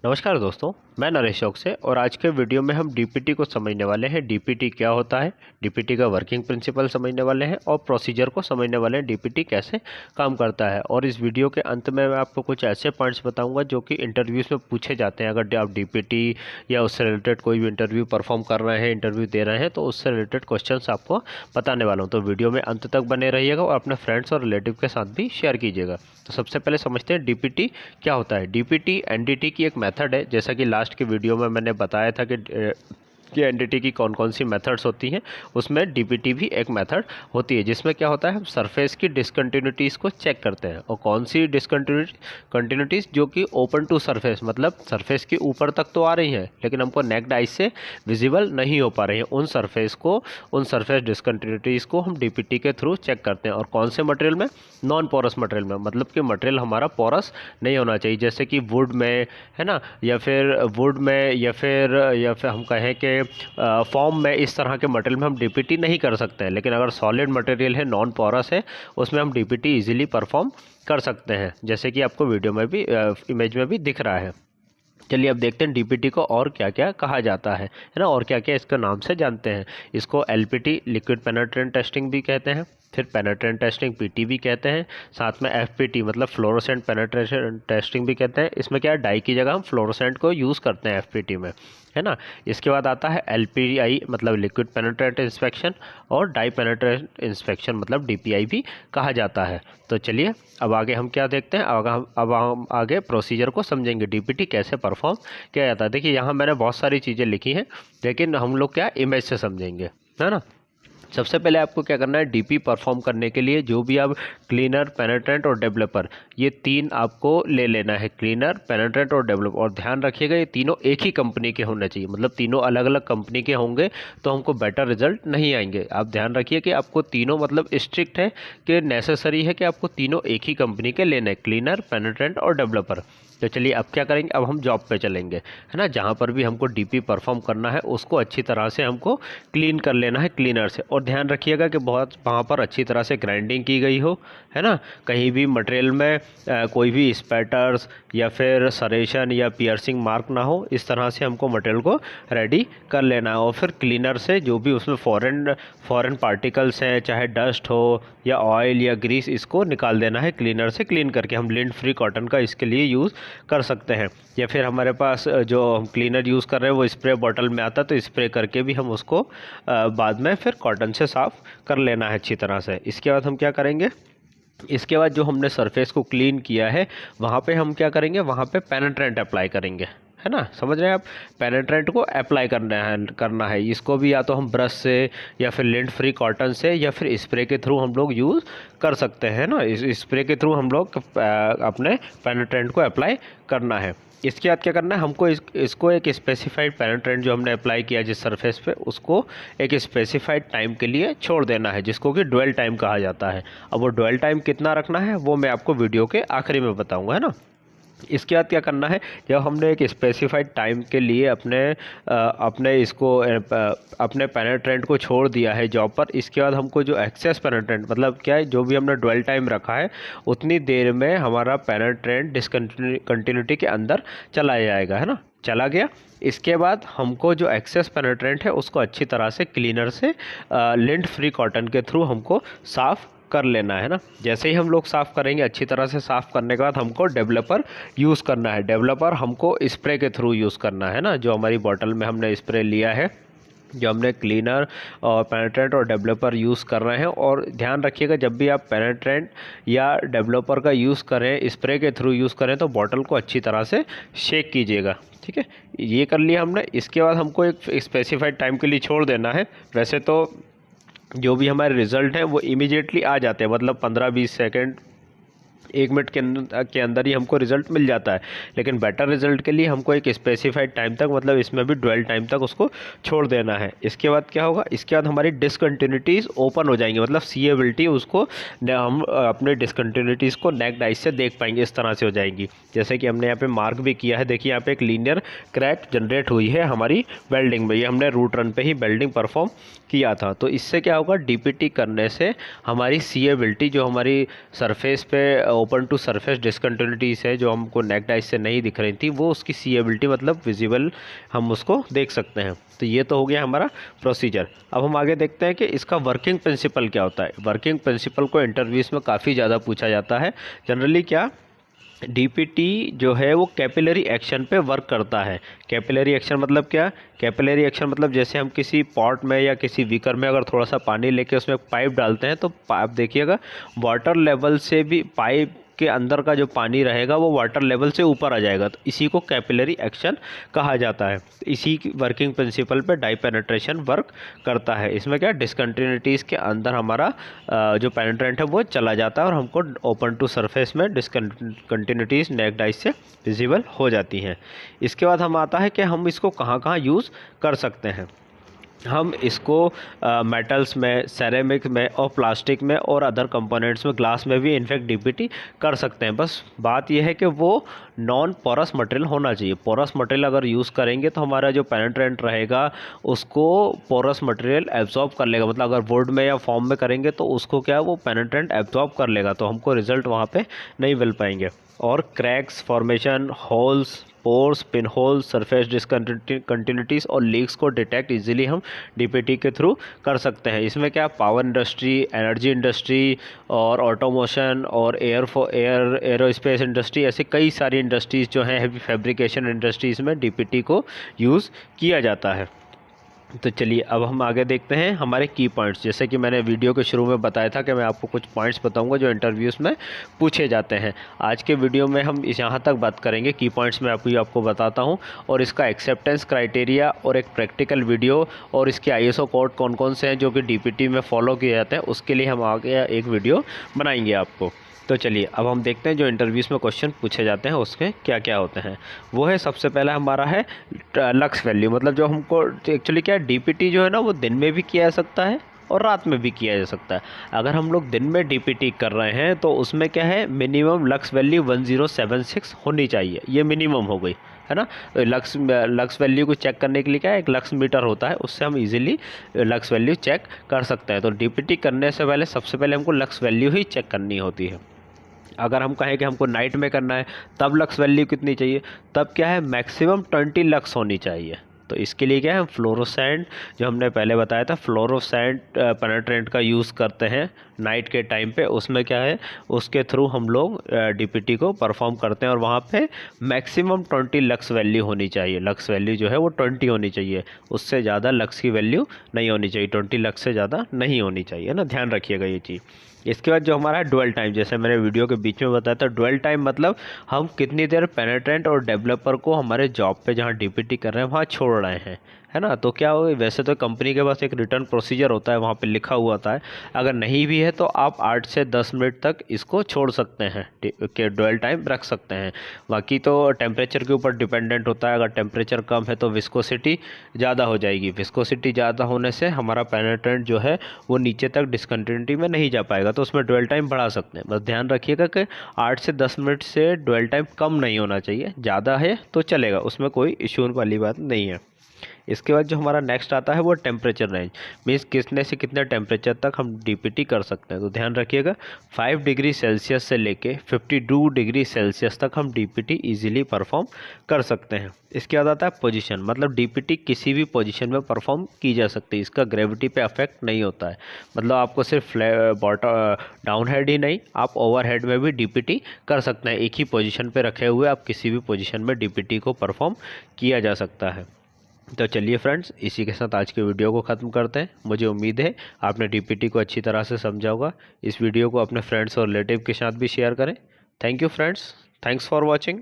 नमस्कार दोस्तों, मैं नरेश चौक से और आज के वीडियो में हम डीपीटी को समझने वाले हैं। डीपीटी क्या होता है, डीपीटी का वर्किंग प्रिंसिपल समझने वाले हैं और प्रोसीजर को समझने वाले हैं, डीपीटी कैसे काम करता है। और इस वीडियो के अंत में मैं आपको कुछ ऐसे पॉइंट्स बताऊंगा जो कि इंटरव्यूज़ में पूछे जाते हैं। अगर आप डीपीटी या उससे रिलेटेड कोई भी इंटरव्यू परफॉर्म कर रहे हैं, इंटरव्यू दे रहे हैं, तो उससे रिलेटेड क्वेश्चन आपको बताने वाला हूँ। तो वीडियो में अंत तक बने रहिएगा और अपने फ्रेंड्स और रिलेटिव के साथ भी शेयर कीजिएगा। तो सबसे पहले समझते हैं डीपीटी क्या होता है। डीपीटी एनडीटी की एक मेथड है। जैसा कि लास्ट के वीडियो में मैंने बताया था कि एनडीटी की कौन कौन सी मेथड्स होती हैं, उसमें डीपीटी भी एक मेथड होती है, जिसमें क्या होता है, हम सरफेस की डिसकंटिन्यूटीज़ को चेक करते हैं। और कौन सी कंटिन्यूटीज़, जो कि ओपन टू सरफेस, मतलब सरफेस के ऊपर तक तो आ रही हैं लेकिन हमको नेक्ड आई से विजिबल नहीं हो पा रही हैं, उन सरफेस डिसकंटिन्यूटीज़ को हम डीपीटी के थ्रू चेक करते हैं। और कौन से मटेरियल में, नॉन पोरस मटेरियल में, मतलब कि मटेरियल हमारा पोरस नहीं होना चाहिए, जैसे कि वुड में, है ना, या फिर वुड में, या फिर हम कहें कि फॉर्म में, इस तरह के मटेरियल में हम डीपीटी नहीं कर सकते हैं। लेकिन अगर सॉलिड मटेरियल है, नॉन पोरस है, उसमें हम डीपीटी इजीली परफॉर्म कर सकते हैं, जैसे कि आपको वीडियो में भी इमेज में भी दिख रहा है। चलिए अब देखते हैं डीपीटी को और क्या क्या कहा जाता है ना, और क्या क्या इसके नाम से जानते हैं। इसको एलपीटी, लिक्विड पेनिट्रेंट टेस्टिंग भी कहते हैं, फिर पेनिट्रेंट टेस्टिंग पीटी भी कहते हैं, साथ में एफपीटी मतलब फ्लोरोसेंट पेनिट्रेशन टेस्टिंग भी कहते हैं। इसमें क्या है, डाई की जगह हम फ्लोरोसेंट को यूज़ करते हैं एफपीटी में, है ना। इसके बाद आता है एलपीआई मतलब लिक्विड पेनिट्रेंट इंस्पेक्शन, और डाई पेनिट्रेंट इंस्पेक्शन मतलब डीपीआई भी कहा जाता है। तो चलिए अब आगे हम क्या देखते हैं, अब हम आगे प्रोसीजर को समझेंगे, डीपीटी कैसे परफॉर्म किया जाता है। देखिए यहाँ मैंने बहुत सारी चीज़ें लिखी हैं, लेकिन हम लोग क्या इमेज से समझेंगे, है ना। सबसे पहले आपको क्या करना है, डीपी परफॉर्म करने के लिए जो भी आप क्लीनर, पेनिट्रेंट और डेवलपर, ये तीन आपको ले लेना है, क्लीनर, पेनिट्रेंट और डेवलपर। और ध्यान रखिएगा ये तीनों एक ही कंपनी के होने चाहिए, मतलब तीनों अलग अलग कंपनी के होंगे तो हमको बेटर रिजल्ट नहीं आएंगे। आप ध्यान रखिए कि आपको तीनों, मतलब स्ट्रिक्ट है कि नेसेसरी है कि आपको तीनों एक ही कंपनी के लेने हैं, क्लीनर, पेनिट्रेंट और डेवलपर। तो चलिए अब क्या करेंगे, अब हम जॉब पे चलेंगे, है ना। जहाँ पर भी हमको डीपी परफॉर्म करना है उसको अच्छी तरह से हमको क्लीन कर लेना है क्लीनर से। और ध्यान रखिएगा कि बहुत वहाँ पर अच्छी तरह से ग्राइंडिंग की गई हो, है ना। कहीं भी मटेरियल में कोई भी स्पैटर्स या फिर सरेशन या पियर्सिंग मार्क ना हो, इस तरह से हमको मटेरियल को रेडी कर लेना है। और फिर क्लीनर से जो भी उसमें फॉरेन पार्टिकल्स हैं, चाहे डस्ट हो या ऑयल या ग्रीस, इसको निकाल देना है क्लीनर से। क्लीन करके हम लिंट फ्री कॉटन का इसके लिए यूज़ कर सकते हैं, या फिर हमारे पास जो हम क्लीनर यूज़ कर रहे हैं वो स्प्रे बॉटल में आता है, तो स्प्रे करके भी हम उसको बाद में फिर कॉटन से साफ़ कर लेना है अच्छी तरह से। इसके बाद हम क्या करेंगे, इसके बाद जो हमने सरफेस को क्लीन किया है वहाँ पे हम क्या करेंगे, वहाँ पे पेनिट्रेंट अप्लाई करेंगे, है ना। समझ रहे हैं आप, पेनिट्रेंट को अप्लाई करना है। इसको भी या तो हम ब्रश से या फिर लिंट फ्री कॉटन से या फिर स्प्रे के थ्रू हम लोग यूज़ कर सकते हैं ना। इस स्प्रे के थ्रू हम लोग अपने पेनिट्रेंट को अप्लाई करना है। इसके बाद क्या करना है, हमको इसको एक स्पेसिफाइड पेनिट्रेंट जो हमने अप्लाई किया जिस सरफेस पे, उसको एक स्पेसिफाइड टाइम के लिए छोड़ देना है, जिसको कि ड्वेल टाइम कहा जाता है। अब वो ड्वेल टाइम कितना रखना है वो मैं आपको वीडियो के आखिरी में बताऊंगा, है ना। इसके बाद क्या करना है, जब हमने एक स्पेसिफाइड टाइम के लिए अपने पेनिट्रेंट को छोड़ दिया है जॉब पर, इसके बाद हमको जो एक्सेस पेनिट्रेंट, मतलब क्या है, जो भी हमने ड्वेल टाइम रखा है उतनी देर में हमारा पेनिट्रेंट डिसकंटिन्यूटी के अंदर चला जाएगा, है ना, चला गया। इसके बाद हमको जो एक्सेस पेनिट्रेंट है उसको अच्छी तरह से क्लीनर से लिंट फ्री कॉटन के थ्रू हमको साफ़ कर लेना है ना। जैसे ही हम लोग साफ़ करेंगे, अच्छी तरह से साफ़ करने के बाद हमको डेवलपर यूज़ करना है। डेवलपर हमको स्प्रे के थ्रू यूज़ करना है ना, जो हमारी बॉटल में हमने स्प्रे लिया है, जो हमने क्लीनर और पेनिट्रेंट और डेवलपर यूज़ कर रहे हैं। और ध्यान रखिएगा जब भी आप पेनिट्रेंट या डेवलपर का यूज़ करें, स्प्रे के थ्रू यूज़ करें, तो बॉटल को अच्छी तरह से शेक कीजिएगा, ठीक है। ये कर लिया हमने। इसके बाद हमको एक स्पेसिफाइड टाइम के लिए छोड़ देना है। वैसे तो जो भी हमारे रिज़ल्ट हैं वो इमीडिएटली आ जाते हैं, मतलब 15-20 सेकंड, 1 मिनट के अंदर ही हमको रिज़ल्ट मिल जाता है। लेकिन बेटर रिज़ल्ट के लिए हमको एक स्पेसिफाइड टाइम तक, मतलब इसमें भी ड्वेल टाइम तक उसको छोड़ देना है। इसके बाद क्या होगा, इसके बाद हमारी डिसकंटिन्यूटीज़ ओपन हो जाएंगी, मतलब सीएबिलिटी, उसको हम अपने डिसकंटिन्यूटीज़ को नेक्ड आई से देख पाएंगे, इस तरह से हो जाएंगी। जैसे कि हमने यहाँ पे मार्क भी किया है, देखिए यहाँ पे एक लीनियर क्रैक जनरेट हुई है हमारी वेल्डिंग में, ये हमने रूट रन पे ही वेल्डिंग परफॉर्म किया था। तो इससे क्या होगा, डीपीटी करने से हमारी सीएबिलिटी, जो हमारी सरफेस पे ओपन टू सरफेस डिसकंटिन्यूटीज है जो हमको नेक्ड आइज से नहीं दिख रही थी, वो उसकी सीएबिलिटी मतलब विजिबल हम उसको देख सकते हैं। तो ये तो हो गया हमारा प्रोसीजर। अब हम आगे देखते हैं कि इसका वर्किंग प्रिंसिपल क्या होता है। वर्किंग प्रिंसिपल को इंटरव्यूज़ में काफ़ी ज़्यादा पूछा जाता है। जनरली क्या डीपीटी जो है वो कैपिलरी एक्शन पे वर्क करता है। कैपिलरी एक्शन मतलब क्या? कैपिलरी एक्शन मतलब जैसे हम किसी पॉट में या किसी बीकर में अगर थोड़ा सा पानी लेके उसमें पाइप डालते हैं तो आप देखिएगा वाटर लेवल से भी पाइप के अंदर का जो पानी रहेगा वो वाटर लेवल से ऊपर आ जाएगा। तो इसी को कैपिलरी एक्शन कहा जाता है। इसी की वर्किंग प्रिंसिपल पे डाई पेनिट्रेशन वर्क करता है। इसमें क्या डिसकंटिन्यूटीज़ के अंदर हमारा जो पेनिट्रेंट है वो चला जाता है और हमको ओपन टू सरफेस में डिसकंटिन्यूटीज़ नेक्ड आइज से विजिबल हो जाती हैं। इसके बाद हम आता है कि हम इसको कहाँ कहाँ यूज़ कर सकते हैं। हम इसको मेटल्स में, सेरेमिक में और प्लास्टिक में और अदर कंपोनेंट्स में, ग्लास में भी इनफैक्ट डीपीटी कर सकते हैं। बस बात यह है कि वो नॉन पोरस मटेरियल होना चाहिए। पोरस मटेरियल अगर यूज़ करेंगे तो हमारा जो पेनिट्रेंट रहेगा उसको पोरस मटेरियल एब्जॉर्ब कर लेगा। मतलब अगर वुड में या फॉर्म में करेंगे तो उसको क्या है वो पेनिट्रेंट एब्जॉर्ब कर लेगा, तो हमको रिजल्ट वहाँ पे नहीं मिल पाएंगे। और cracks formation, holes, pores, pin hole, surface discontinuities और लीक्स को डिटेक्ट इजीली हम डीपीटी के थ्रू कर सकते हैं। इसमें क्या पावर इंडस्ट्री, एनर्जी इंडस्ट्री और ऑटोमोशन और एरोस्पेस इंडस्ट्री, ऐसे कई सारी इंडस्ट्रीज़ जो हैं, हैवी फैब्रिकेशन इंडस्ट्रीज़ में डीपीटी को यूज़ किया जाता है। तो चलिए अब हम आगे देखते हैं हमारे की पॉइंट्स। जैसे कि मैंने वीडियो के शुरू में बताया था कि मैं आपको कुछ पॉइंट्स बताऊंगा जो इंटरव्यूज़ में पूछे जाते हैं। आज के वीडियो में हम यहाँ तक बात करेंगे, की पॉइंट्स में आपको बताता हूँ और इसका एक्सेप्टेंस क्राइटेरिया और एक प्रैक्टिकल वीडियो और इसके आईएसओ कोड कौन कौन से हैं जो कि डीपीटी में फॉलो किए जाते हैं, उसके लिए हम आगे एक वीडियो बनाएंगे आपको। तो चलिए अब हम देखते हैं जो इंटरव्यूज़ में क्वेश्चन पूछे जाते हैं उसके क्या क्या होते हैं। वो है सबसे पहला हमारा है लक्स वैल्यू। मतलब जो हमको एक्चुअली क्या है, डीपीटी जो है ना वो दिन में भी किया जा सकता है और रात में भी किया जा सकता है। अगर हम लोग दिन में डीपीटी कर रहे हैं तो उसमें क्या है, मिनिमम लक्स वैल्यू 1076 होनी चाहिए। ये मिनिमम हो गई है ना। लक्स वैल्यू को चेक करने के लिए क्या है, एक लक्स मीटर होता है, उससे हम इजीली लक्स वैल्यू चेक कर सकते हैं। तो डीपीटी करने से पहले सबसे पहले हमको लक्स वैल्यू ही चेक करनी होती है। अगर हम कहें कि हमको नाइट में करना है तब लक्स वैल्यू कितनी चाहिए, तब क्या है मैक्सिमम 20 लक्स होनी चाहिए। तो इसके लिए क्या है, हम फ्लोरोसेंट जो हमने पहले बताया था, फ्लोरोसेंट पेनिट्रेंट का यूज़ करते हैं नाइट के टाइम पे। उसमें क्या है, उसके थ्रू हम लोग डीपीटी को परफॉर्म करते हैं और वहाँ पे मैक्सिमम 20 लक्स वैल्यू होनी चाहिए। लक्स वैल्यू जो है वो 20 होनी चाहिए, उससे ज़्यादा लक्स की वैल्यू नहीं होनी चाहिए, 20 लक्स से ज़्यादा नहीं होनी चाहिए ना, ध्यान रखिएगा ये चीज़। इसके बाद जो हमारा है ड्वेल टाइम, जैसे मैंने वीडियो के बीच में बताया था, ड्वेल टाइम मतलब हम कितनी देर पेनिट्रेंट और डेवलपर को हमारे जॉब पे जहाँ डीपीटी कर रहे हैं वहाँ छोड़ रहे हैं, है ना। तो क्या हो, वैसे तो कंपनी के पास एक रिटर्न प्रोसीजर होता है, वहाँ पे लिखा हुआ होता है। अगर नहीं भी है तो आप 8 से 10 मिनट तक इसको छोड़ सकते हैं, कि ड्वेल टाइम रख सकते हैं। बाकी तो टेम्परेचर के ऊपर डिपेंडेंट होता है। अगर टेम्परेचर कम है तो विस्कोसिटी ज़्यादा हो जाएगी। विस्कोसिटी ज़्यादा होने से हमारा पेनिट्रेंट जो है वो नीचे तक डिसकंटिन्यूटी में नहीं जा पाएगा, तो उसमें ड्वेल टाइम बढ़ा सकते हैं। बस ध्यान रखिएगा कि 8 से 10 मिनट से ड्वेल टाइम कम नहीं होना चाहिए, ज़्यादा है तो चलेगा, उसमें कोई इशू वाली बात नहीं है। इसके बाद जो हमारा नेक्स्ट आता है वो टेम्परेचर रेंज, मीन्स कितने से कितने टेम्परेचर तक हम डीपीटी कर सकते हैं। तो ध्यान रखिएगा 5 डिग्री सेल्सियस से लेके 52 डिग्री सेल्सियस तक हम डीपीटी इजीली परफॉर्म कर सकते हैं। इसके बाद आता है पोजीशन, मतलब डीपीटी किसी भी पोजीशन में परफॉर्म की जा सकती है, इसका ग्रेविटी पे अफेक्ट नहीं होता है। मतलब आपको सिर्फ डाउन हेड ही नहीं, आप ओवर हेड में भी डीपीटी कर सकते हैं। एक ही पोजीशन पे रखे हुए आप किसी भी पोजीशन में डीपीटी को परफॉर्म किया जा सकता है। तो चलिए फ्रेंड्स, इसी के साथ आज के वीडियो को ख़त्म करते हैं। मुझे उम्मीद है आपने डीपीटी को अच्छी तरह से समझा होगा। इस वीडियो को अपने फ्रेंड्स और रिलेटिव के साथ भी शेयर करें। Thank you friends, thanks for watching.